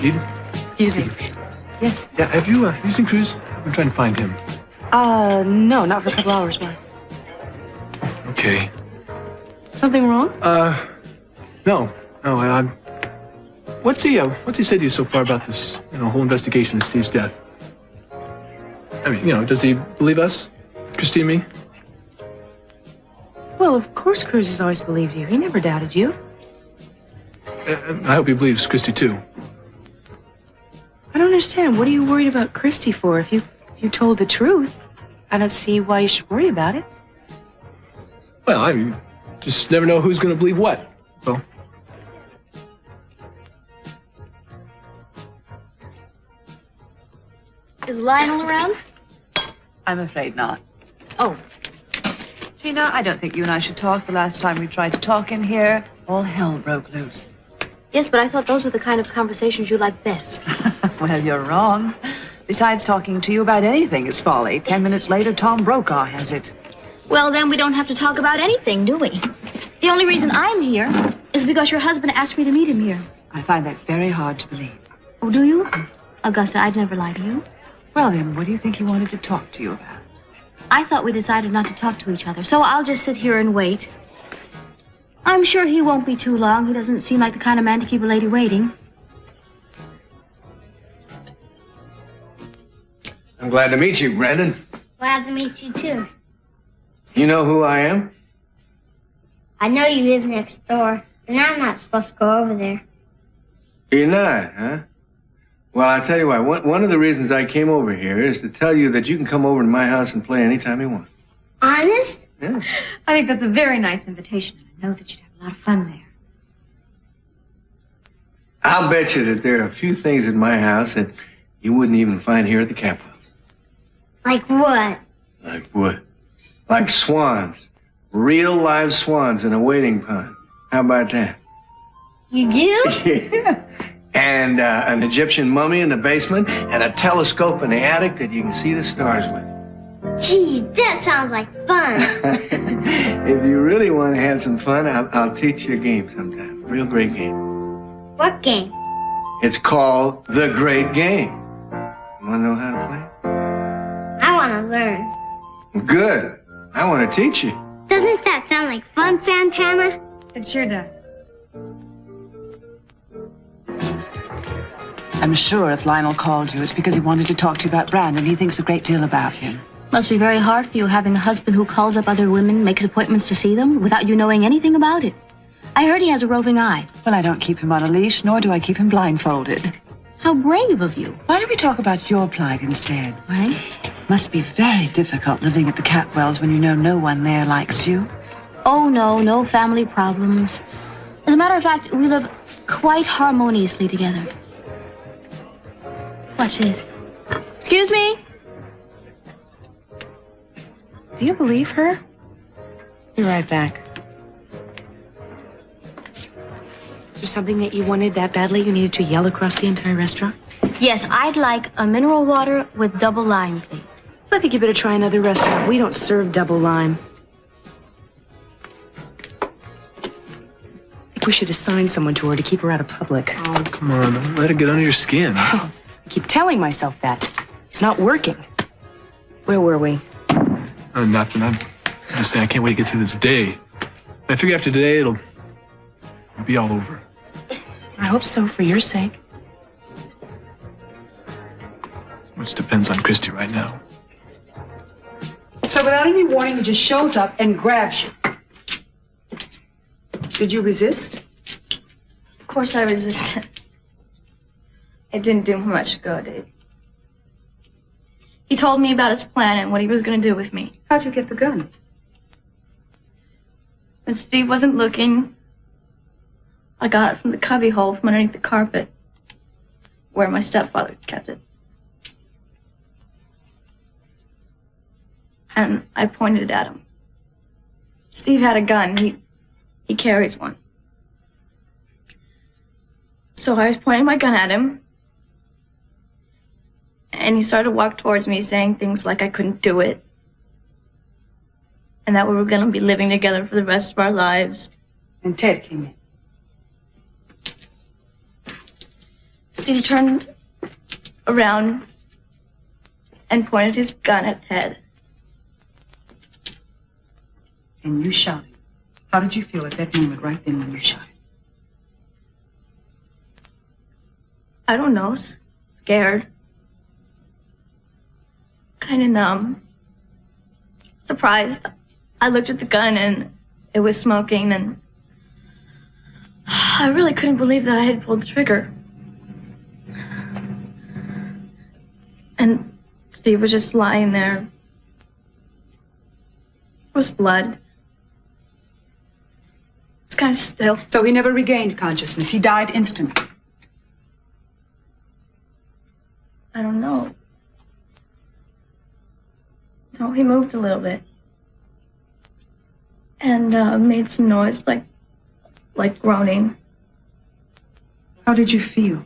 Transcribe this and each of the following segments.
Eden? Excuse me. Yes. Yeah, have you seen Cruz? I've been trying to find him. No, not for a couple hours, why? Okay. Something wrong? No. What's he said to you so far about this, whole investigation of Steve's death? I mean, does he believe us? Christy and me? Well, of course Cruz has always believed you. He never doubted you. I hope he believes Christy, too. I don't understand. What are you worried about Christy for? If you told the truth, I don't see why you should worry about it. Well, I mean, just never know who's going to believe what, so. Is Lionel around? I'm afraid not. Oh. Gina, I don't think you and I should talk. The last time we tried to talk in here, all hell broke loose. Yes, but I thought those were the kind of conversations you liked best. Well, you're wrong. Besides, talking to you about anything is folly. 10 minutes later, Tom Brokaw has it. Well, then we don't have to talk about anything, do we? The only reason I'm here is because your husband asked me to meet him here. I find that very hard to believe. Oh, do you? Augusta, I'd never lie to you. Well, then, what do you think he wanted to talk to you about? I thought we decided not to talk to each other, so I'll just sit here and wait. I'm sure he won't be too long. He doesn't seem like the kind of man to keep a lady waiting. I'm glad to meet you, Brandon. Glad to meet you, too. You know who I am? I know you live next door, and I'm not supposed to go over there. You're not, huh? Well, I'll tell you why. One of the reasons I came over here is to tell you that you can come over to my house and play anytime you want. Honest? Yeah. I think that's a very nice invitation, and I know that you'd have a lot of fun there. I'll bet you that there are a few things in my house that you wouldn't even find here at the Capwells. Like what? Like what? Like swans. Real live swans in a wading pond. How about that? You do? Yeah. And an Egyptian mummy in the basement and a telescope in the attic that you can see the stars with. Gee, that sounds like fun. If you really want to have some fun, I'll teach you a game sometime. Real great game. What game? It's called The Great Game. You want to know how to play? I want to learn. Good. I want to teach you. Doesn't that sound like fun, Santana? It sure does. I'm sure if Lionel called you, it's because he wanted to talk to you about Brandon. He thinks a great deal about him. Must be very hard for you having a husband who calls up other women, makes appointments to see them, without you knowing anything about it. I heard he has a roving eye. Well, I don't keep him on a leash, nor do I keep him blindfolded. How brave of you. Why don't we talk about your plight instead? Right? Must be very difficult living at the Catwells when you know no one there likes you. Oh, no family problems. As a matter of fact, we live quite harmoniously together. Watch this. Excuse me? Do you believe her? Be right back. Is there something that you wanted that badly you needed to yell across the entire restaurant? Yes, I'd like a mineral water with double lime, please. I think you better try another restaurant. We don't serve double lime. I think we should assign someone to her to keep her out of public. Oh, come on. Don't let it get under your skin. I keep telling myself that. It's not working. Where were we? Nothing. I'm just saying I can't wait to get through this day. I figure after today, it'll be all over. I hope so, for your sake. Much depends on Christy right now. So without any warning, he just shows up and grabs you. Did you resist? Of course I resisted. It didn't do much good. He told me about his plan and what he was going to do with me. How'd you get the gun? When Steve wasn't looking, I got it from the cubbyhole from underneath the carpet, where my stepfather kept it. And I pointed it at him. Steve had a gun. He carries one. So I was pointing my gun at him, and he started to walk towards me saying things like I couldn't do it, and that we were going to be living together for the rest of our lives. And Ted came in. Steve turned around and pointed his gun at Ted. And you shot him. How did you feel at that moment, right then when you shot him? I don't know, scared. Kind of numb. Surprised. I looked at the gun and it was smoking, and I really couldn't believe that I had pulled the trigger. And Steve was just lying there. There was blood. It was kind of still. So he never regained consciousness. He died instantly. I don't know. No, he moved a little bit. And made some noise, like groaning. How did you feel?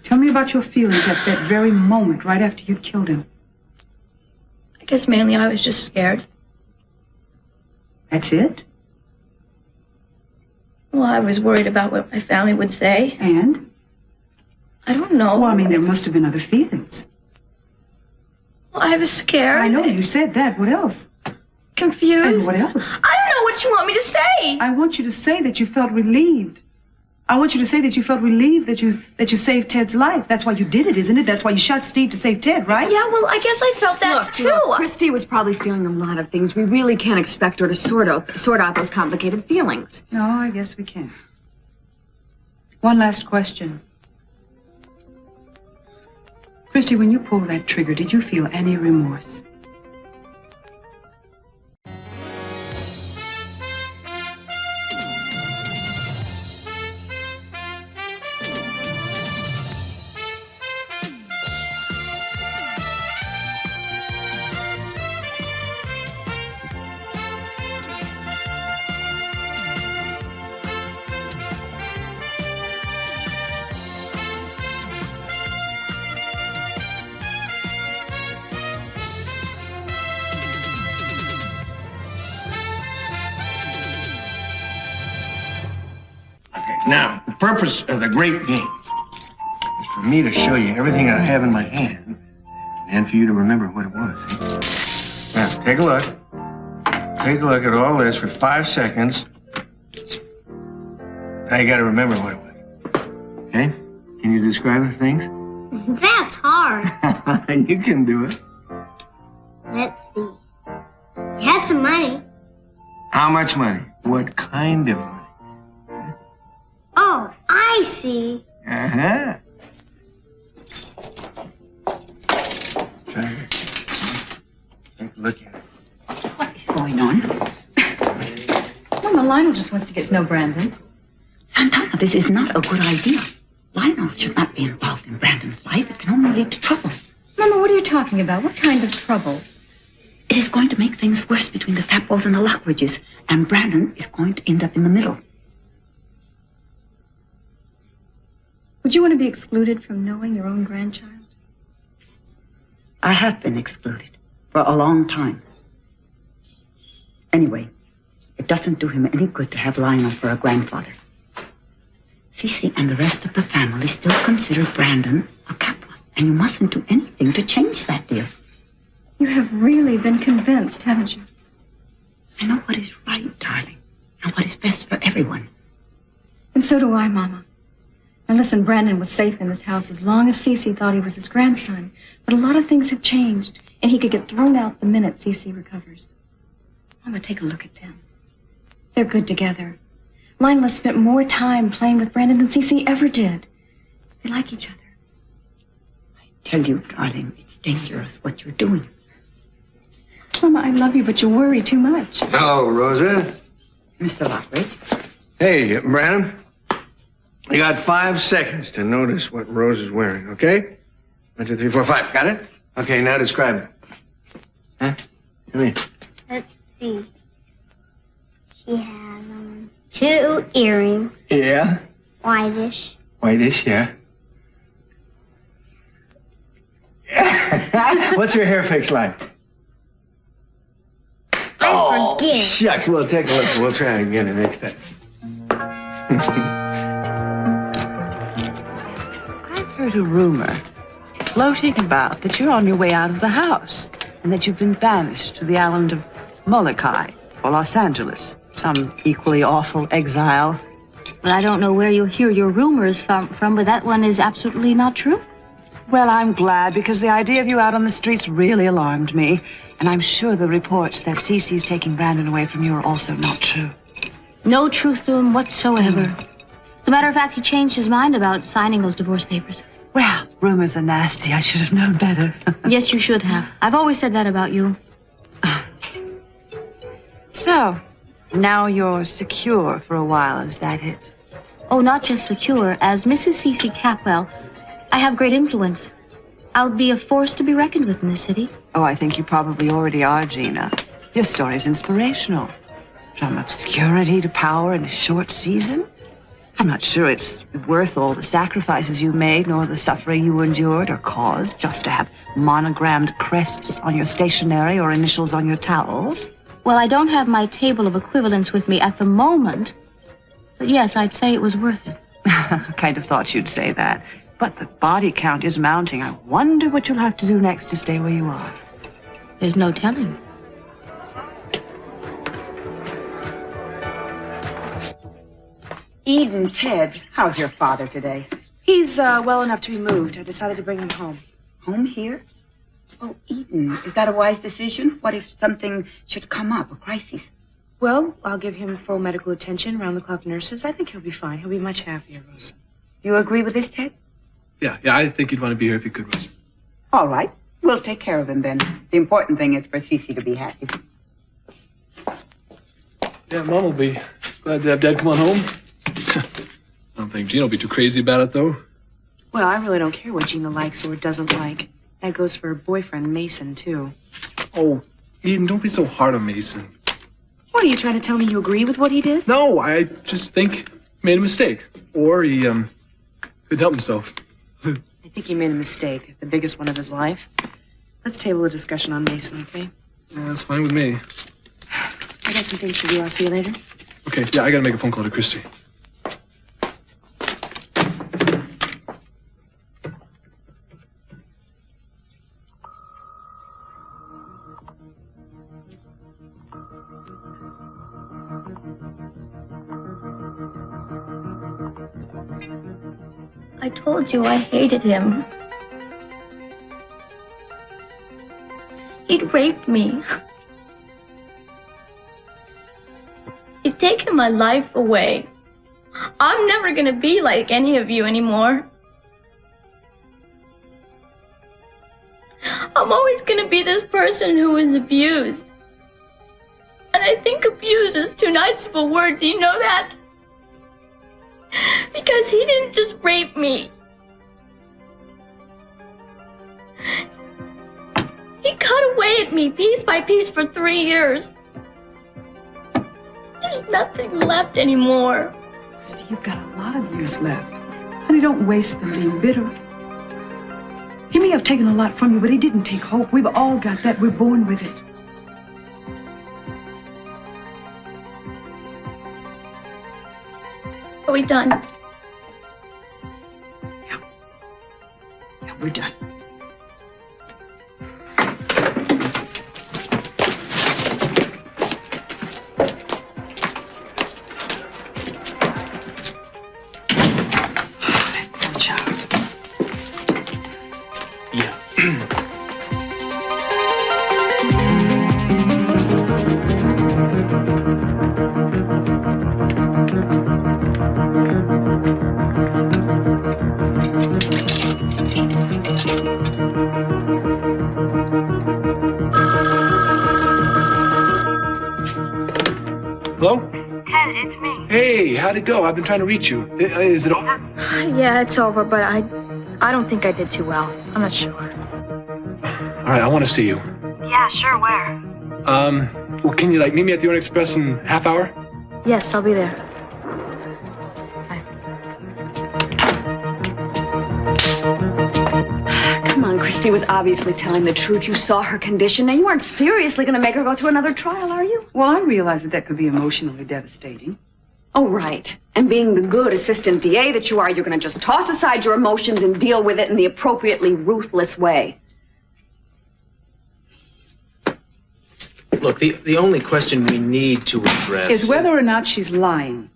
Tell me about your feelings at that very moment, right after you killed him. I guess mainly I was just scared. That's it? Well, I was worried about what my family would say. And? I don't know. Well, I mean, there must have been other feelings. Well, I was scared. I know, you said that. What else? Confused. And what else? I don't know what you want me to say. I want you to say that you felt relieved. I want you to say that you felt relieved that you saved Ted's life. That's why you did it, isn't it? That's why you shot Steve to save Ted, right? Yeah, well, I guess I felt that too. Look, Christy was probably feeling a lot of things. We really can't expect her to sort out those complicated feelings. No, I guess we can. One last question. Christy, when you pulled that trigger, did you feel any remorse? Now, the purpose of the great game is for me to show you everything I have in my hand and for you to remember what it was. Now, take a look. Take a look at all this for 5 seconds. Now you got to remember what it was. Okay? Can you describe the things? That's hard. You can do it. Let's see. You had some money. How much money? What kind of money? Oh, I see. Uh-huh. Take a look at it. What is going on? Mama, Lionel just wants to get to know Brandon. Santana, this is not a good idea. Lionel should not be involved in Brandon's life. It can only lead to trouble. Mama, what are you talking about? What kind of trouble? It is going to make things worse between the Thapwells and the Lockridges, and Brandon is going to end up in the middle. Would you want to be excluded from knowing your own grandchild? I have been excluded for a long time. Anyway, it doesn't do him any good to have Lionel for a grandfather. Cece and the rest of the family still consider Brandon a Capua, and you mustn't do anything to change that, dear. You have really been convinced, haven't you? I know what is right, darling, and what is best for everyone. And so do I, Mama. Now listen, Brandon was safe in this house as long as Cece thought he was his grandson. But a lot of things have changed, and he could get thrown out the minute Cece recovers. Mama, take a look at them. They're good together. Lionel has spent more time playing with Brandon than Cece ever did. They like each other. I tell you, darling, it's dangerous what you're doing. Mama, I love you, but you worry too much. Hello, Rosa. Mr. Lockridge. Hey, Brandon. You got 5 seconds to notice what Rose is wearing, okay? 1, 2, 3, 4, 5. Got it? Okay, now describe it. Huh? Come here. Let's see. She has 2 earrings. Yeah. Whitish. Whitish, yeah. What's your hair fix like? I forget. Shucks, we'll take a look. We'll try it again the next time. I heard a rumor floating about that you're on your way out of the house and that you've been banished to the island of Molokai or Los Angeles, some equally awful exile. But I don't know where you hear your rumors from, but that one is absolutely not true. Well, I'm glad, because the idea of you out on the streets really alarmed me. And I'm sure the reports that Cece's taking Brandon away from you are also not true. No truth to him whatsoever. As a matter of fact, he changed his mind about signing those divorce papers. Well, rumors are nasty. I should have known better. Yes, you should have. I've always said that about you. So, now you're secure for a while, is that it? Oh, not just secure. As Mrs. Cece Capwell, I have great influence. I'll be a force to be reckoned with in this city. Oh, I think you probably already are, Gina. Your story's inspirational. From obscurity to power in a short season. I'm not sure it's worth all the sacrifices you made, nor the suffering you endured or caused, just to have monogrammed crests on your stationery or initials on your towels. Well, I don't have my table of equivalents with me at the moment. But yes, I'd say it was worth it. I kind of thought you'd say that. But the body count is mounting. I wonder what you'll have to do next to stay where you are. There's no telling. Eden, Ted, how's your father today? He's well enough to be moved. I decided to bring him home. Home here? Oh, Eden, is that a wise decision? What if something should come up, a crisis? Well, I'll give him full medical attention, round-the-clock nurses. I think he'll be fine. He'll be much happier, Rosa. You agree with this, Ted? Yeah, I think he'd want to be here if he could, Rosa. All right. We'll take care of him then. The important thing is for Cece to be happy. Yeah, Mom will be glad to have Dad come on home. I don't think Gina will be too crazy about it, though. Well, I really don't care what Gina likes or doesn't like. That goes for her boyfriend, Mason, too. Oh, Eden, don't be so hard on Mason. What, are you trying to tell me you agree with what he did? No, I just think he made a mistake. Or he, couldn't help himself. I think he made a mistake, the biggest one of his life. Let's table a discussion on Mason, okay? Yeah, that's fine with me. I got some things to do. I'll see you later. Okay, yeah, I gotta make a phone call to Christy. I told you I hated him. He'd raped me. He'd taken my life away. I'm never gonna be like any of you anymore. I'm always gonna be this person who was abused. And I think abuse is too nice of a word, do you know that? Because he didn't just rape me. He cut away at me piece by piece for 3 years. There's nothing left anymore. Christy, you've got a lot of years left. Honey, don't waste them being bitter. He may have taken a lot from you, but he didn't take hope. We've all got that. We're born with it. Are we done? Yeah, we're done. Hello? Ted, it's me. Hey, how'd it go? I've been trying to reach you. Is it over? Yeah, it's over, but I don't think I did too well. I'm not sure. All right, I want to see you. Yeah, sure, where? Well, can you, meet me at the Orient Express in half hour? Yes, I'll be there. Come on, Christy was obviously telling the truth. You saw her condition. Now, you aren't seriously going to make her go through another trial, are you? Well, I realize that could be emotionally devastating. Oh, right. And being the good assistant DA that you are, you're going to just toss aside your emotions and deal with it in the appropriately ruthless way. Look, the only question we need to address Is whether or not she's lying.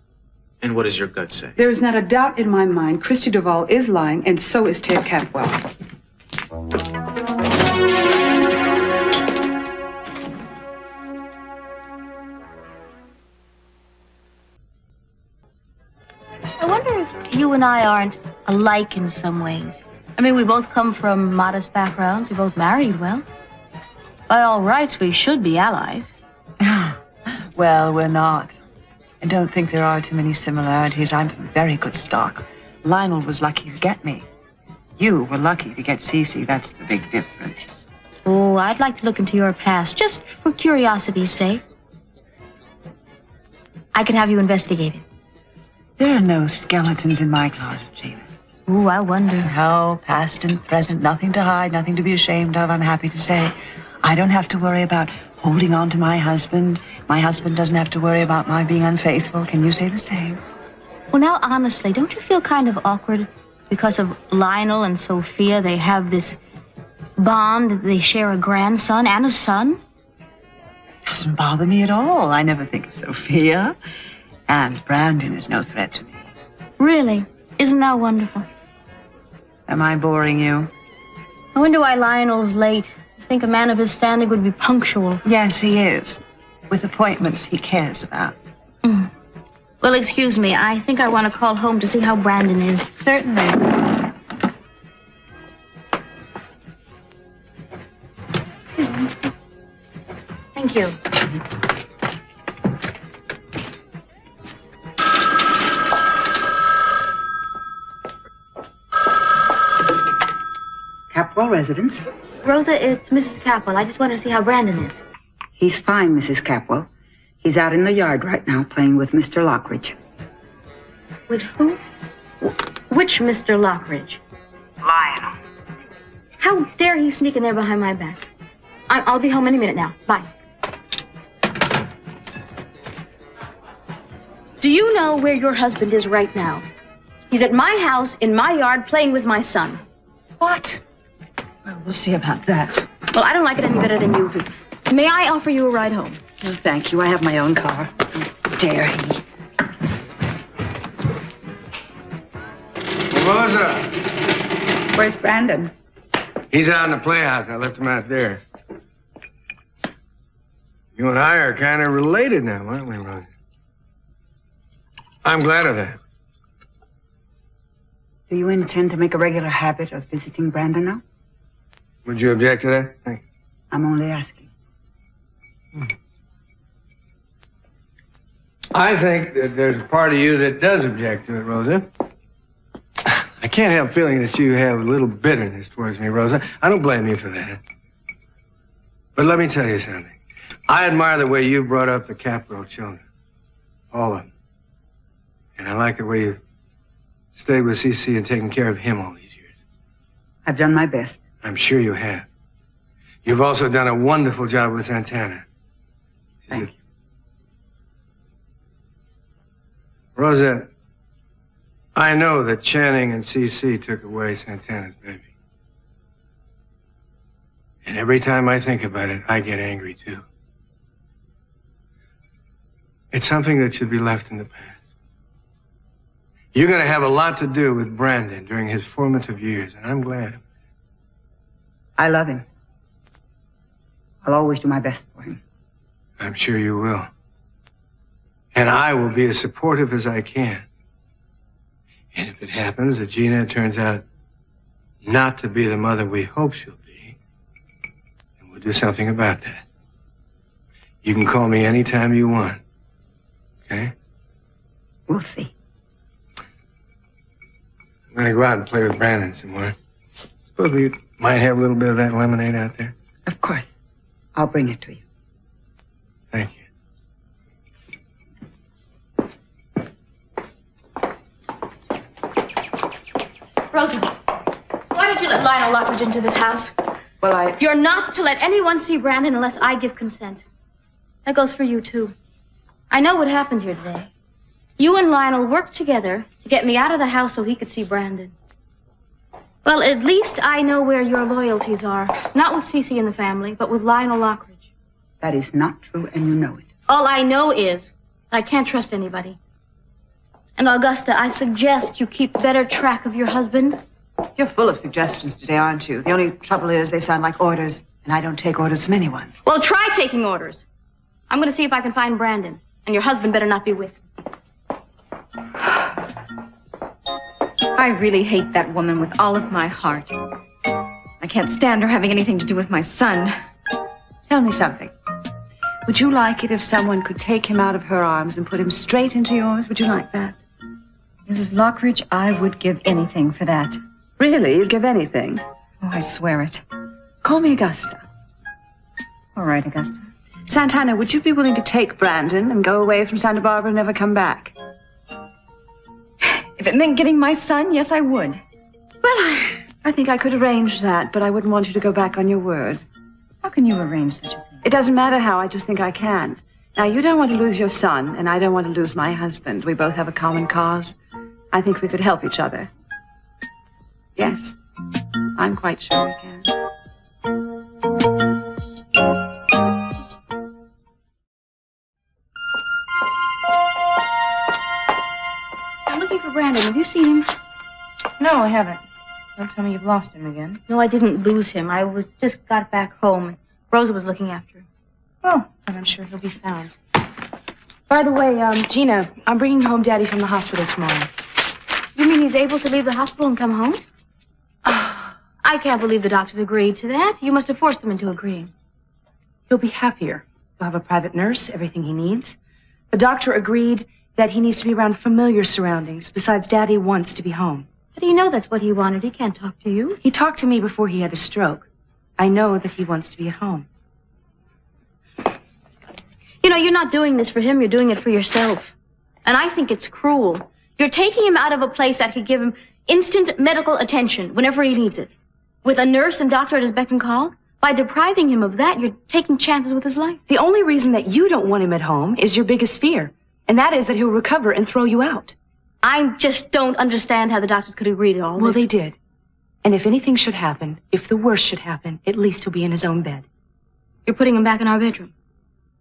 And what does your gut say? There is not a doubt in my mind Christy Duvall is lying, and so is Ted Catwell. I wonder if you and I aren't alike in some ways. I mean, we both come from modest backgrounds. We both married well. By all rights, we should be allies. Well, we're not. I don't think there are too many similarities. I'm from very good stock. Lionel was lucky to get me. You were lucky to get Cece. That's the big difference. Oh, I'd like to look into your past, just for curiosity's sake. I can have you investigated. There are no skeletons in my closet, Gina. Ooh, I wonder. No, past and present, nothing to hide, nothing to be ashamed of, I'm happy to say. I don't have to worry about holding on to my husband. My husband doesn't have to worry about my being unfaithful. Can you say the same? Well, now, honestly, don't you feel kind of awkward because of Lionel and Sophia? They have this bond. They share a grandson and a son. Doesn't bother me at all. I never think of Sophia. And Brandon is no threat to me. Really? Isn't that wonderful? Am I boring you? I wonder why Lionel's late. I think a man of his standing would be punctual. Yes, he is. With appointments he cares about. Well, excuse me. I think I want to call home to see how Brandon is. Certainly. Thank you. Capwell residence. Rosa, it's Mrs. Capwell. I just wanted to see how Brandon is. He's fine, Mrs. Capwell. He's out in the yard right now playing with Mr. Lockridge. With who? Which Mr. Lockridge? Lionel. How dare he sneak in there behind my back? I'll be home any minute now. Bye. Do you know where your husband is right now? He's at my house, in my yard, playing with my son. What? Well, we'll see about that. Well, I don't like it any better than you do. May I offer you a ride home? No, thank you. I have my own car. How dare he? Rosa, Where's Brandon? he's out in the playhouse. I left him out there. You and I are kind of related now, aren't we, Rosa? I'm glad of that. Do you intend to make a regular habit of visiting Brandon now? Would you object to that? Thank you. I'm only asking. I think that there's a part of you that does object to it, Rosa. I can't help feeling that you have a little bitterness towards me, Rosa. I don't blame you for that. But let me tell you something. I admire the way you brought up the Capwell children. All of them. And I like the way you stayed with CC and taken care of him all these years. I've done my best. I'm sure you have. You've also done a wonderful job with Santana. Thank you. Rosa, I know that Channing and CC took away Santana's baby. And every time I think about it, I get angry too. It's something that should be left in the past. You're going to have a lot to do with Brandon during his formative years, and I'm glad. I love him. I'll always do my best for him. I'm sure you will. And I will be as supportive as I can. And if it happens that Gina turns out not to be the mother we hope she'll be, then we'll do something about that. You can call me anytime you want. Okay? We'll see. I'm gonna go out and play with Brandon some more. Suppose we might have a little bit of that lemonade out there. Of course. I'll bring it to you. Thank you. Rosa, why did you let Lionel Lockridge into this house? Well, You're not to let anyone see Brandon unless I give consent. That goes for you, too. I know what happened here today. You and Lionel worked together to get me out of the house so he could see Brandon. Well, at least I know where your loyalties are. Not with Cece and the family, but with Lionel Lockridge. That is not true, and you know it. All I know is I can't trust anybody. And Augusta, I suggest you keep better track of your husband. You're full of suggestions today, aren't you? The only trouble is they sound like orders, and I don't take orders from anyone. Well, try taking orders. I'm going to see if I can find Brandon, and your husband better not be with him. I really hate that woman with all of my heart. I can't stand her having anything to do with my son. Tell me something. Would you like it if someone could take him out of her arms and put him straight into yours? Would you like that? Mrs. Lockridge, I would give anything for that. Really? You'd give anything? Oh, I swear it. Call me Augusta. All right, Augusta. Santana, would you be willing to take Brandon and go away from Santa Barbara and never come back? If it meant getting my son, yes, I would. Well, I think I could arrange that, but I wouldn't want you to go back on your word. How can you arrange such a thing? It doesn't matter how, I just think I can. Now, you don't want to lose your son, and I don't want to lose my husband. We both have a common cause. I think we could help each other. Yes, I'm quite sure we can. I'm looking for Brandon. Have you seen him? No, I haven't. Don't tell me you've lost him again. No, I didn't lose him. Just got back home. Rosa was looking after him. Oh, then I'm sure he'll be found. By the way, Gina, I'm bringing home Daddy from the hospital tomorrow. You mean he's able to leave the hospital and come home? I can't believe the doctors agreed to that. You must have forced them into agreeing. He'll be happier. He'll have a private nurse, everything he needs. The doctor agreed that he needs to be around familiar surroundings. Besides, Daddy wants to be home. How do you know that's what he wanted? He can't talk to you. He talked to me before he had a stroke. I know that he wants to be at home. You know, you're not doing this for him. You're doing it for yourself. And I think it's cruel. You're taking him out of a place that could give him instant medical attention whenever he needs it. With a nurse and doctor at his beck and call. By depriving him of that, you're taking chances with his life. The only reason that you don't want him at home is your biggest fear. And that is that he'll recover and throw you out. I just don't understand how the doctors could agree to all this. Well, they did. And if anything should happen, if the worst should happen, at least he'll be in his own bed. You're putting him back in our bedroom?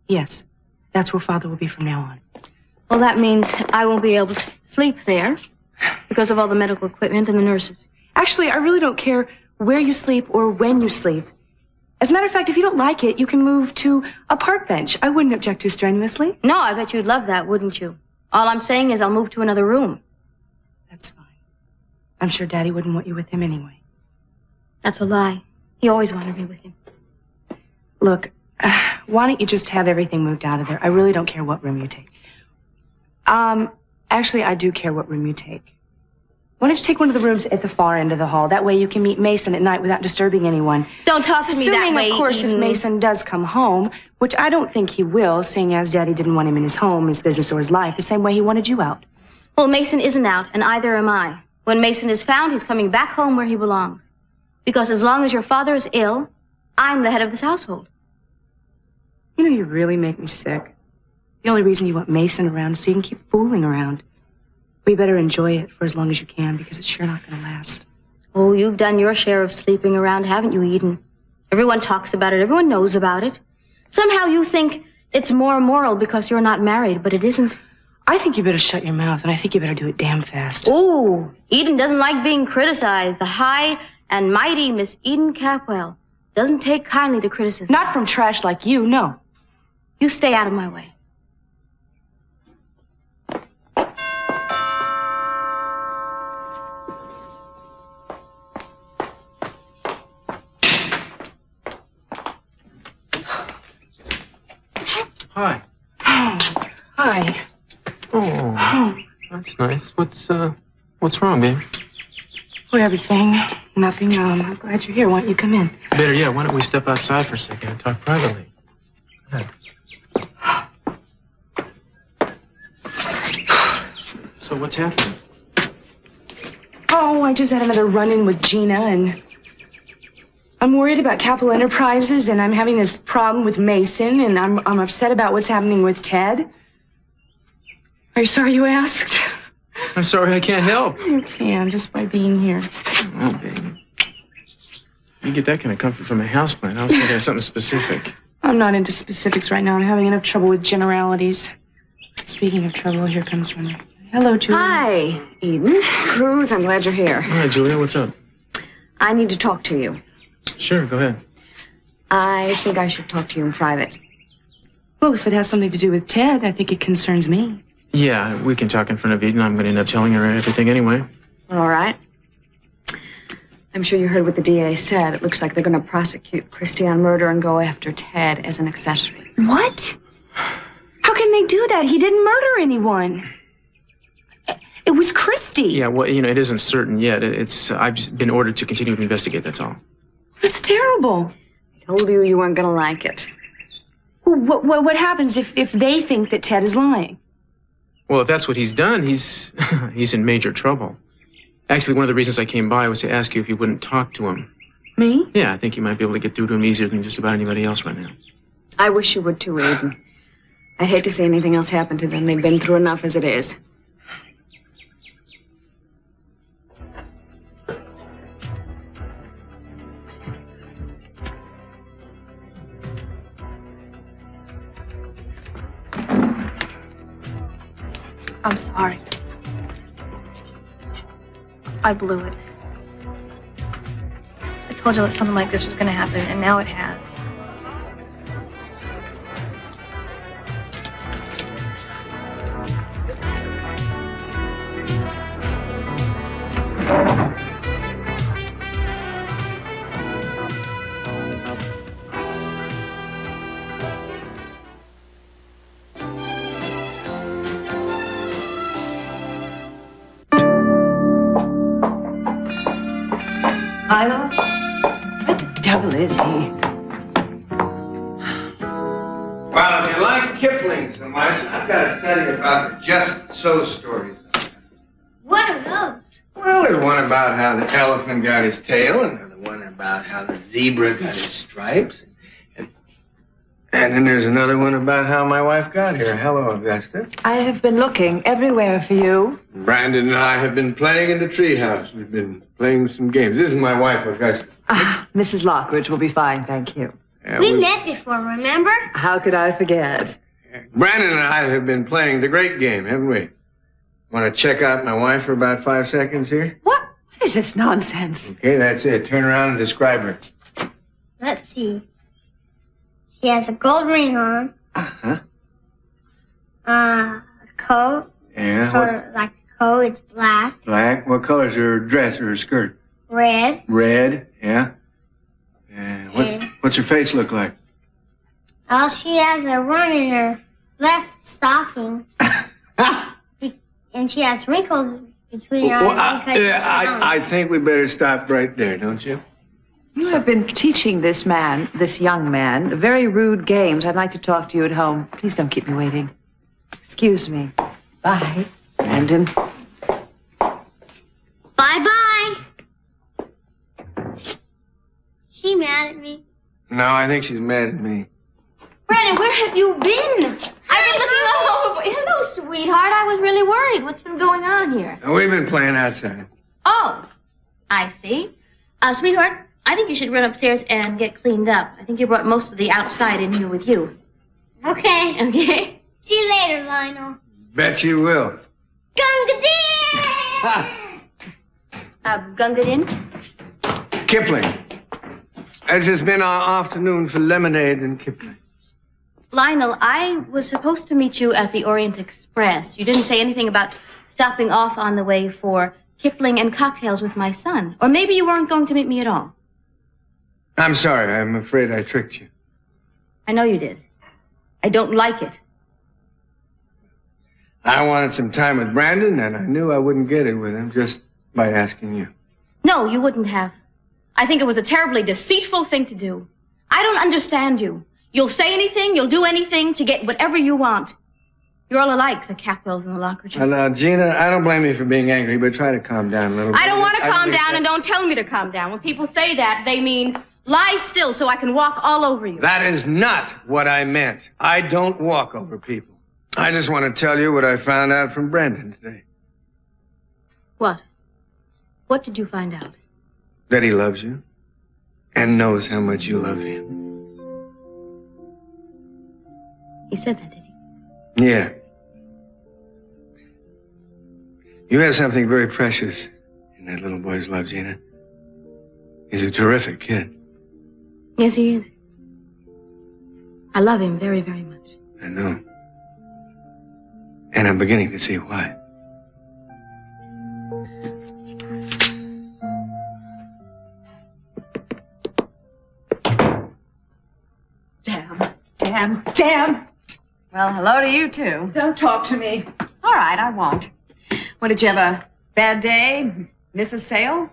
Yes. That's where Father will be from now on. Well, that means I won't be able to sleep there because of all the medical equipment and the nurses. Actually, I really don't care where you sleep or when you sleep. As a matter of fact, if you don't like it, you can move to a park bench. I wouldn't object too strenuously. No, I bet you'd love that, wouldn't you? All I'm saying is I'll move to another room. That's fine. I'm sure Daddy wouldn't want you with him anyway. That's a lie. He always wanted me with him. Look, why don't you just have everything moved out of there? I really don't care what room you take. Actually, I do care what room you take. Why don't you take one of the rooms at the far end of the hall? That way you can meet Mason at night without disturbing anyone. Don't talk to me that way, Assuming, of course, Eden. if Mason does come home, which I don't think he will, seeing as Daddy didn't want him in his home, his business, or his life, the same way he wanted you out. Well, Mason isn't out, and either am I. When Mason is found, he's coming back home where he belongs. Because as long as your father is ill, I'm the head of this household. You know, you really make me sick. The only reason you want Mason around is so you can keep fooling around. We better enjoy it for as long as you can, because it's sure not going to last. Oh, you've done your share of sleeping around, haven't you, Eden? Everyone talks about it. Everyone knows about it. Somehow you think it's more moral because you're not married, but it isn't. I think you better shut your mouth, and I think you better do it damn fast. Ooh, Eden doesn't like being criticized. The high and mighty Miss Eden Capwell doesn't take kindly to criticism. Not from trash like you, no. You stay out of my way. Hi. Hi. Oh, that's nice. What's wrong, baby? Oh, everything. Nothing. I'm glad you're here. Why don't you come in? Better yet, why don't we step outside for a second and talk privately? Go ahead. So what's happening? Oh, I just had another run-in with Gina, and I'm worried about Capital Enterprises, and I'm having this problem with Mason, and I'm upset about what's happening with Ted. Are you sorry you asked? I'm sorry I can't help. You can, just by being here. Oh, baby. You get that kind of comfort from a houseplant. I was thinking of something specific. I'm not into specifics right now. I'm having enough trouble with generalities. Speaking of trouble, here comes one. Hello, Julia. Hi, Eden. Cruz, I'm glad you're here. Hi, Julia. What's up? I need to talk to you. Sure, go ahead. I think I should talk to you in private. Well, if it has something to do with Ted, I think it concerns me. Yeah, we can talk in front of Eden. I'm going to end up telling her everything anyway. All right. I'm sure you heard what the DA said. It looks like they're going to prosecute Christie on murder and go after Ted as an accessory. What? How can they do that? He didn't murder anyone. It was Christie. Yeah, well, it isn't certain yet. I've just been ordered to continue to investigate, that's all. It's terrible. I told you you weren't going to like it. What happens if they think that Ted is lying? Well, if that's what he's done, he's in major trouble. Actually, one of the reasons I came by was to ask you if you wouldn't talk to him. Me? Yeah, I think you might be able to get through to him easier than just about anybody else right now. I wish you would too, Eden. I'd hate to see anything else happen to them. They've been through enough as it is. I'm sorry. I blew it. I told you that something like this was going to happen, and now it has. Lionel? Where the devil is he? Well, if you like Kipling so much, I've got to tell you about the Just So stories. What are those? Well, there's one about how the elephant got his tail, and another one about how the zebra got his stripes. And then there's another one about how my wife got here. Hello, Augusta. I have been looking everywhere for you. Brandon and I have been playing in the treehouse. We've been playing some games. This is my wife, Augusta. Mrs. Lockridge will be fine, thank you. Yeah, We met before, remember? How could I forget? Brandon and I have been playing the great game, haven't we? Want to check out my wife for about 5 seconds here? What is this nonsense? Okay, that's it. Turn around and describe her. Let's see. She has a gold ring on. Uh-huh. A coat. Yeah. Sort of like a coat. It's black. Black. What color's her dress or her skirt? Red. Red. Yeah. And what's her face look like? Oh, she has a run in her left stocking. And she has wrinkles between her eyes. I think we better stop right there, don't you? You have been teaching this young man, very rude games. I'd like to talk to you at home. Please don't keep me waiting. Excuse me. Bye. Brandon. Bye-bye. She mad at me? No, I think she's mad at me. Brandon, where have you been? I've been looking all over. Hello, sweetheart. I was really worried. What's been going on here? We've been playing outside. Oh, I see. Sweetheart, I think you should run upstairs and get cleaned up. I think you brought most of the outside in here with you. Okay. Okay? See you later, Lionel. Bet you will. Gungadin! Gungadin? Kipling. It's just been our afternoon for lemonade and Kipling. Lionel, I was supposed to meet you at the Orient Express. You didn't say anything about stopping off on the way for Kipling and cocktails with my son. Or maybe you weren't going to meet me at all. I'm sorry. I'm afraid I tricked you. I know you did. I don't like it. I wanted some time with Brandon, and I knew I wouldn't get it with him just by asking you. No, you wouldn't have. I think it was a terribly deceitful thing to do. I don't understand you. You'll say anything, you'll do anything to get whatever you want. You're all alike, the Capwells and the Lockridges. Now, Gina, I don't blame you for being angry, but try to calm down a little bit. I don't want to calm down, and don't tell me to calm down. When people say that, they mean lie still so I can walk all over you. That is not what I meant. I don't walk over people. I just want to tell you what I found out from Brandon today. What? What did you find out? That he loves you and knows how much you love him. He said that, did he? Yeah. You have something very precious in that little boy's love, Gina. He's a terrific kid. Yes, he is. I love him very, very much. I know. And I'm beginning to see why. Damn. Well, hello to you, too. Don't talk to me. All right, I won't. What, did you have a bad day? Miss a sale?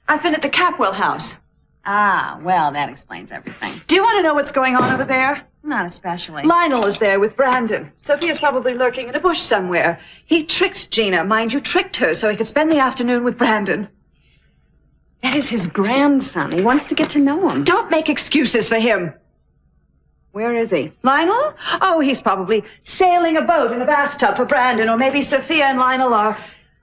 I've been at the Capwell house. Ah, well, that explains everything. Do you want to know what's going on over there? Not especially. Lionel is there with Brandon. Sophia's probably lurking in a bush somewhere. He tricked Gina, mind you, tricked her so he could spend the afternoon with Brandon. That is his grandson. He wants to get to know him. Don't make excuses for him. Where is he? Lionel? Oh, he's probably sailing a boat in a bathtub for Brandon, or maybe Sophia and Lionel are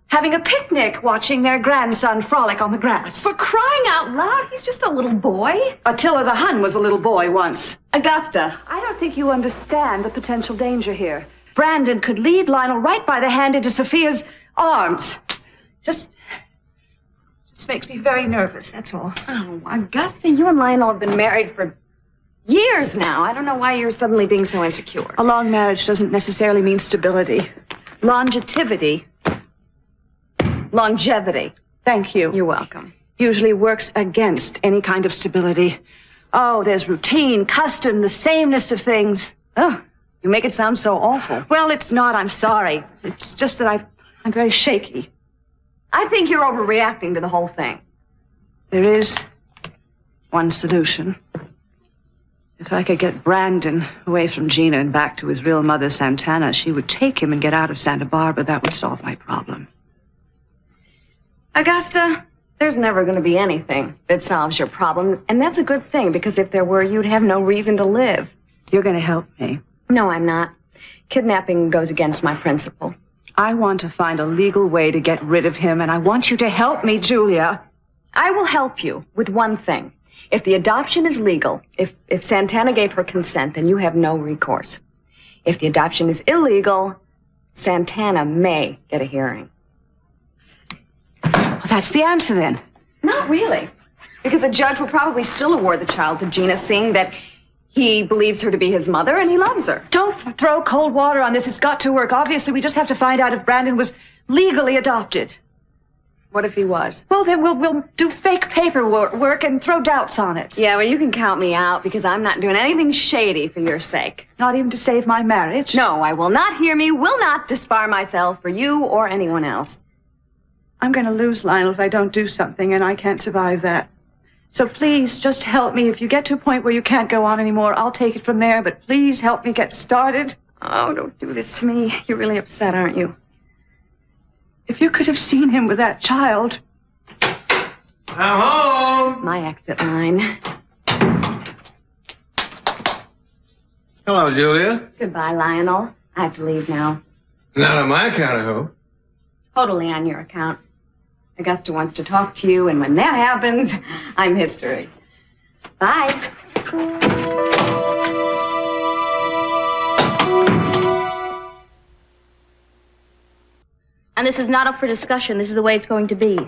having a picnic watching their grandson frolic on the grass. For crying out loud, he's just a little boy. Attila the Hun was a little boy once. Augusta. I don't think you understand the potential danger here. Brandon could lead Lionel right by the hand into Sophia's arms. Just makes me very nervous, that's all. Oh, Augusta, you and Lionel have been married for years now. I don't know why you're suddenly being so insecure. A long marriage doesn't necessarily mean stability. Longevity. Longevity. Thank you. You're welcome. Usually works against any kind of stability. Oh, there's routine, custom, the sameness of things. Oh, you make it sound so awful. Well, it's not. I'm sorry. It's just that I'm very shaky. I think you're overreacting to the whole thing. There is one solution. If I could get Brandon away from Gina and back to his real mother, Santana, she would take him and get out of Santa Barbara. That would solve my problem. Augusta, there's never going to be anything that solves your problem. And that's a good thing, because if there were, you'd have no reason to live. You're going to help me. No, I'm not. Kidnapping goes against my principle. I want to find a legal way to get rid of him, and I want you to help me, Julia. I will help you with one thing. If the adoption is legal, if Santana gave her consent, then you have no recourse. If the adoption is illegal, Santana may get a hearing. Well, that's the answer, then. Not really. Because a judge will probably still award the child to Gina, seeing that he believes her to be his mother and he loves her. Don't throw cold water on this. It's got to work. Obviously, we just have to find out if Brandon was legally adopted. What if he was? Well, then we'll do fake paperwork and throw doubts on it. Yeah, well, you can count me out, because I'm not doing anything shady for your sake. Not even to save my marriage? No, I will not will not disbar myself for you or anyone else. I'm going to lose Lionel if I don't do something, and I can't survive that. So please, just help me. If you get to a point where you can't go on anymore, I'll take it from there, but please help me get started. Oh, don't do this to me. You're really upset, aren't you? If you could have seen him with that child. I'm home. My exit line. Hello, Julia. Goodbye, Lionel. I have to leave now. Not on my account, I hope. Totally on your account. Augusta wants to talk to you, and when that happens, I'm history. Bye. And this is not up for discussion. This is the way it's going to be.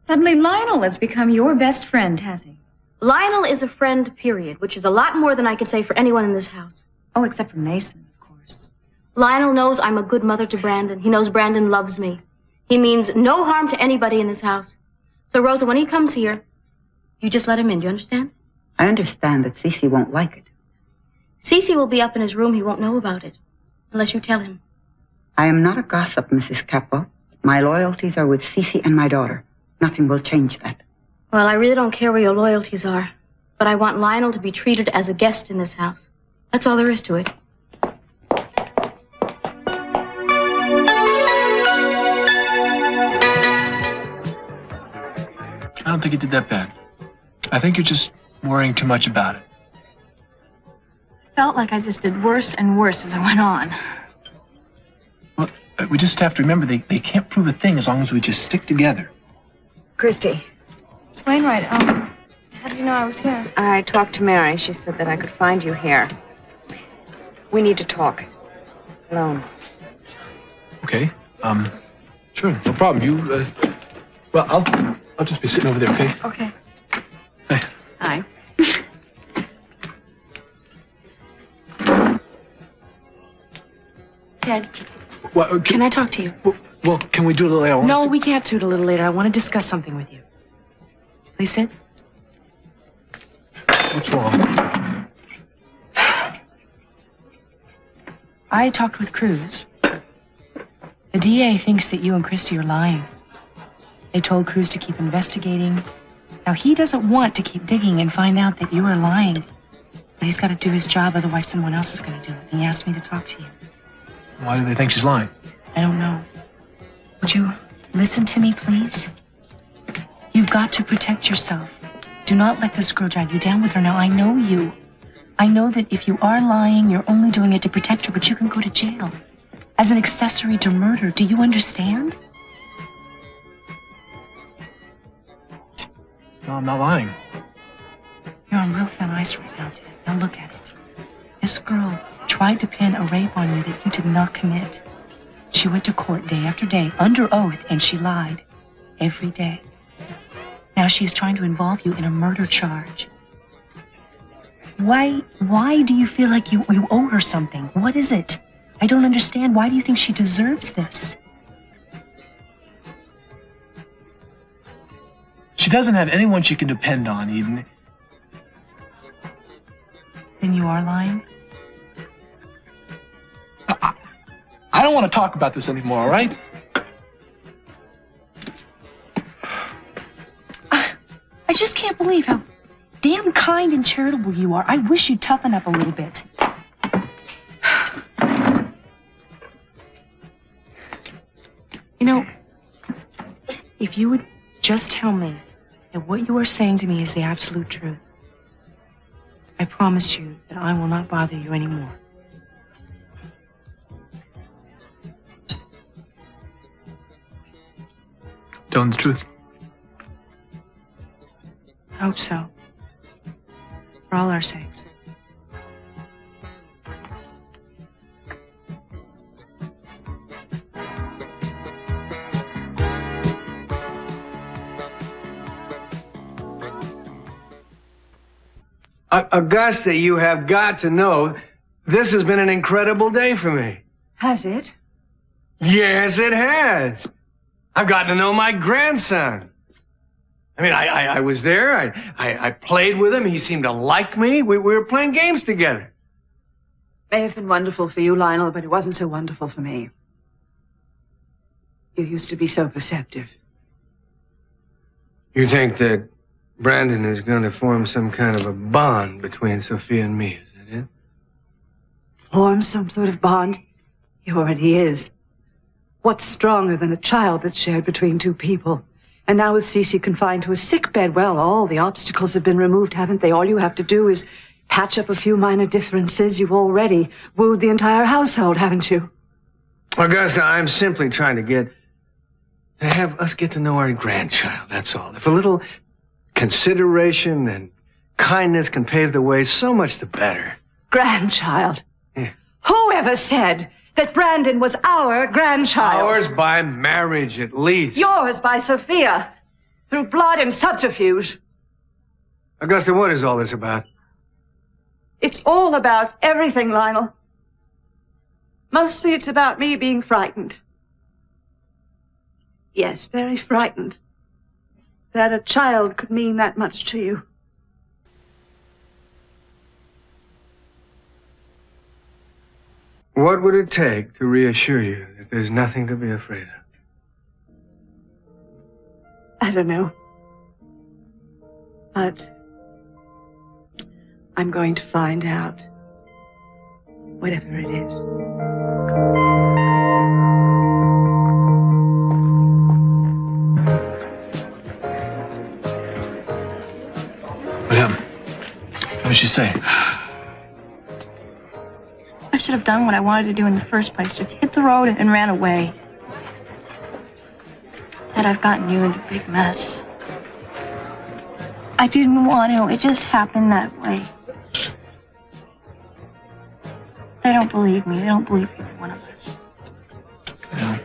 Suddenly Lionel has become your best friend, has he? Lionel is a friend, period, which is a lot more than I could say for anyone in this house. Oh, except for Mason, of course. Lionel knows I'm a good mother to Brandon. He knows Brandon loves me. He means no harm to anybody in this house. So, Rosa, when he comes here, you just let him in. Do you understand? I understand that Cece won't like it. Cece will be up in his room. He won't know about it. Unless you tell him. I am not a gossip, Mrs. Capwell. My loyalties are with Cece and my daughter. Nothing will change that. Well, I really don't care where your loyalties are. But I want Lionel to be treated as a guest in this house. That's all there is to it. I don't think you did that bad. I think you're just worrying too much about it. felt like I just did worse and worse as I went on. Well, we just have to remember they can't prove a thing as long as we just stick together. Christy, Miss Wainwright, how did you know I was here? I talked to Mary. She said that I could find you here. We need to talk. Alone. Okay. Sure, no problem. You, well, I'll just be sitting over there, okay? Okay. Hey. Hi. Ted, Well, can I talk to you? well, can we do it a little later? I wanna No, sit- we can't do it a little later. I want to discuss something with you. Please sit. What's wrong? I talked with Cruz. The DA thinks that you and Christy are lying. They told Cruz to keep investigating. Now, he doesn't want to keep digging and find out that you are lying. But he's got to do his job, otherwise someone else is going to do it. And he asked me to talk to you. Why do they think she's lying? I don't know. Would you listen to me, please? You've got to protect yourself. Do not let this girl drag you down with her. Now, I know you. I know that if you are lying, you're only doing it to protect her, but you can go to jail as an accessory to murder. Do you understand? No, I'm not lying. You're on real thin ice right now, Ted. Now look at it. This girl tried to pin a rape on you that you did not commit. She went to court day after day, under oath, and she lied. Every day. Now she's trying to involve you in a murder charge. Why do you feel like you owe her something? What is it? I don't understand. Why do you think she deserves this? She doesn't have anyone she can depend on, even. Then you are lying? I don't want to talk about this anymore, all right? I just can't believe how damn kind and charitable you are. I wish you'd toughen up a little bit. You know, if you would just tell me that what you are saying to me is the absolute truth, I promise you that I will not bother you anymore. Telling the truth. I hope so. For all our sakes. Augusta, you have got to know, this has been an incredible day for me. Has it? Yes, it has. I've gotten to know my grandson. I mean, I was there. I played with him. He seemed to like me. We were playing games together. May have been wonderful for you, Lionel, but it wasn't so wonderful for me. You used to be so perceptive. You think that Brandon is going to form some kind of a bond between Sophia and me, is that it? Form some sort of bond? He already is. What's stronger than a child that's shared between two people? And now with Cece confined to a sick bed, well, all the obstacles have been removed, haven't they? All you have to do is patch up a few minor differences. You've already wooed the entire household, haven't you? Augusta, I'm simply trying to have us get to know our grandchild, that's all. If a little consideration and kindness can pave the way, so much the better. Grandchild? Yeah. Who ever said that Brandon was our grandchild? Ours by marriage, at least. Yours by Sophia, through blood and subterfuge. Augusta, what is all this about? It's all about everything, Lionel. Mostly it's about me being frightened. Yes, very frightened. That a child could mean that much to you. What would it take to reassure you that there's nothing to be afraid of? I don't know. But I'm going to find out. Whatever it is. What happened? What did she say? should have done what I wanted to do in the first place. Just hit the road and ran away. That I've gotten you into a big mess. I didn't want to. It just happened that way. They don't believe me. They don't believe either one of us. Yeah,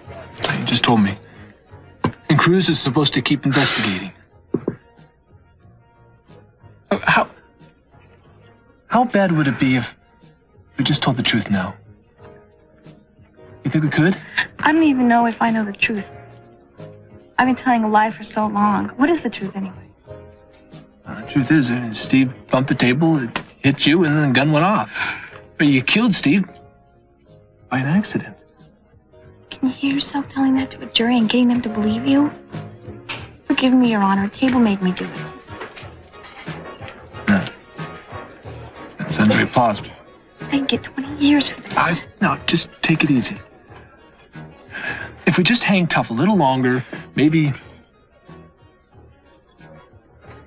you just told me. And Cruz is supposed to keep investigating. How bad would it be if we just told the truth now? You think we could? I don't even know if I know the truth. I've been telling a lie for so long. What is the truth anyway? The truth is, Steve bumped the table, it hit you, and then the gun went off. But you killed Steve by an accident. Can you hear yourself telling that to a jury and getting them to believe you? Forgive me, Your Honor. A table made me do it. Yeah. That sounds very plausible. I can get 20 years for this. No, just take it easy. If we just hang tough a little longer, maybe...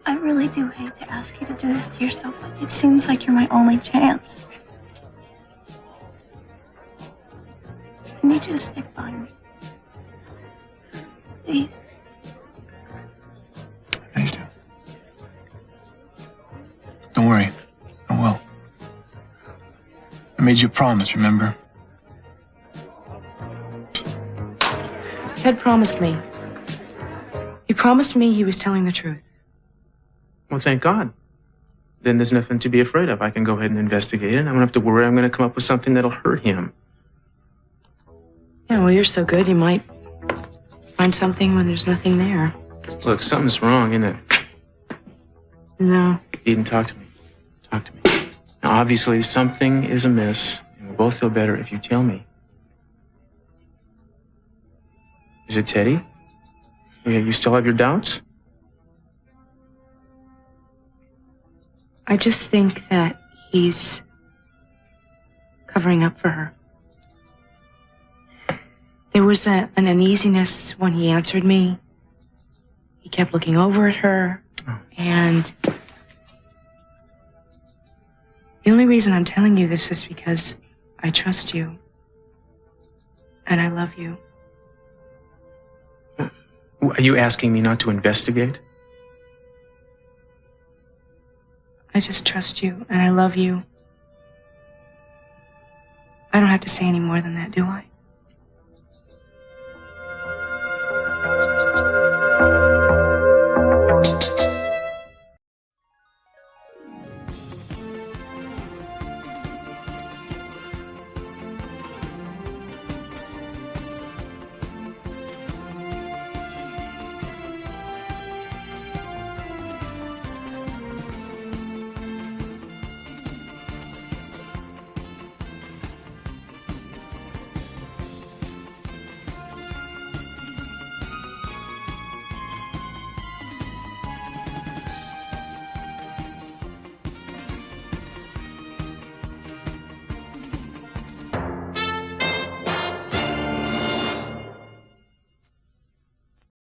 I really do hate to ask you to do this to yourself, but it seems like you're my only chance. I need you to stick by me. Please. I need to. Don't worry. I will. I made you a promise, remember? Ted promised me. He promised me he was telling the truth. Well, thank God. Then there's nothing to be afraid of. I can go ahead and investigate it. I don't have to worry I'm going to come up with something that'll hurt him. Yeah, well, you're so good, you might find something when there's nothing there. Look, something's wrong, isn't it? No. Eden, talk to me. Talk to me. Now, obviously, something is amiss, and we'll both feel better if you tell me. Is it Teddy? Yeah, you still have your doubts? I just think that he's covering up for her. There was an uneasiness when he answered me. He kept looking over at her, and the only reason I'm telling you this is because I trust you, and I love you. Are you asking me not to investigate? I just trust you, and I love you. I don't have to say any more than that, do I?